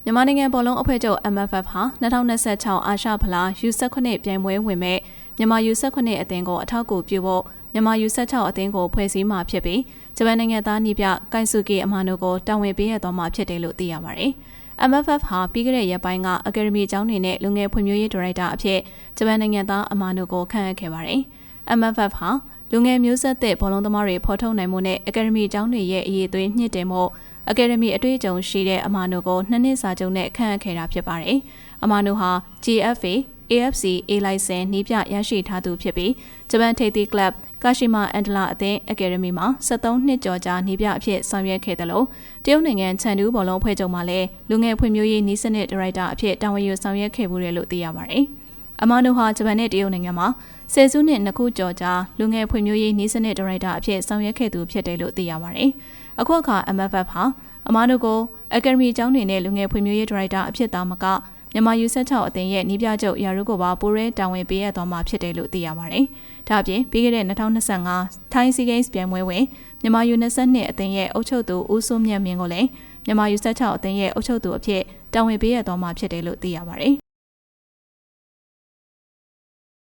မြန်မာနိုင်ငံဘောလုံးအဖွဲ့ချုပ် MFF ဟာ2026အာရှဖလား U19 ပြိုင်ပွဲဝင်မဲ့မြန်မာ U19 အသင်းကိုအထောက်အကူပြုဖို့မြန်မာ U16 အသင်းကိုဖွဲ့စည်းမှာဖြစ်ပြီးဂျပန်နိုင်ငံသားနီးပြကိုင်ဆူကီအမာနိုကိုတာဝန်ပေးရတော့မှာဖြစ်တယ်လို့သိရပါတယ်။ MFF ဟာပြီးခဲ့တဲ့ရက်ပိုင်းကအကယ်ဒမီကျောင်းတွေနဲ့လူငယ်ဖွံ့ဖြိုးရေးဒါရိုက်တာအဖြစ်ဂျပန်နိုင်ငံသားအမာနိုကိုခန့်အပ်ခဲ့ပါတယ်။ MFF ဟာလူငယ်မျိုးဆက်သစ်ဘောလုံးသမားတွေဖော်ထုတ်နိုင်မှုနဲ့အကယ်ဒမီကျောင်းတွေရဲ့အရေးအသွေးမြင့်တင်မှုအကယ်ဒမီအတွေ့အကြုံရှိတဲ့အမာနိုကို2နှစ်စာချုပ်နဲ့ခန့်အပ်ခဲ့တာဖြစ်ပါတယ်။အမာနိုဟာ GFA, AFC, A လိုင်စင်နီးပြရရှိထားသူဖြစ်ပြီးဂျပန်ထိပ်သီးကလပ်ကာရှိမာအန်ဒလာအသင်းအကယ်ဒမီမှာ73နှစ်ကျော်ကြာနီးပြအဖြစ်ဆောင်ရွက်ခဲ့တယ်လို့တရုတ်နိုင်ငံချန်တူးဘောလုံးအဖွဲ့ချုပ်မှလည်းလူငယ်ဖွံ့ဖြိုးရေးနီးစနစ်ဒါရိုက်တာအဖြစ်တာဝန်ယူဆောင်ရွက်ခဲ့မှုတယ်လို့သိရပါတယ်။အမာနိုဟာဂျပန်နဲ့တရုတ်နိုင်ငံမှာဆယ်စုနှစ်2ခုကျော်ကြာလူငယ်ဖွံ့ဖြိုးရေးနီးစနစ်ဒါရိုက်တာအဖြစ်ဆောင်ရွက်ခဲ့သူဖြစ်တယ်လို့သိရပါတယ်။အခုအခါ MFF ဟာအမာနိုကိုအကယ်ဒမီကျောင်းတွေနဲ့လူငယ်ဖွံ့ဖြိုးရေးဒါရိုက်တာအဖြစ်သားမကမြန်မာ U16 အသင်းရဲ့နီးပြချုပ်ရာထူးကိုပါပိုရဲတာဝန်ပေးရသွားမှာဖြစ်တယ်လို့သိရပါတယ်။ဒါ့အပြင်ပြီးခဲ့တဲ့2025ထိုင်းစီဂိမ်းစ်ပြိုင်ပွဲဝင်မြန်မာ U22 အသင်းရဲ့အုပ်ချုပ်သူဦးစိုးမြတ်မင်းကိုလည်းမြန်မာ U16 အသင်းရဲ့အုပ်ချုပ်သူအဖြစ်တာဝန်ပေးရသွားမှာဖြစ်တယ်လို့သိရပါတယ်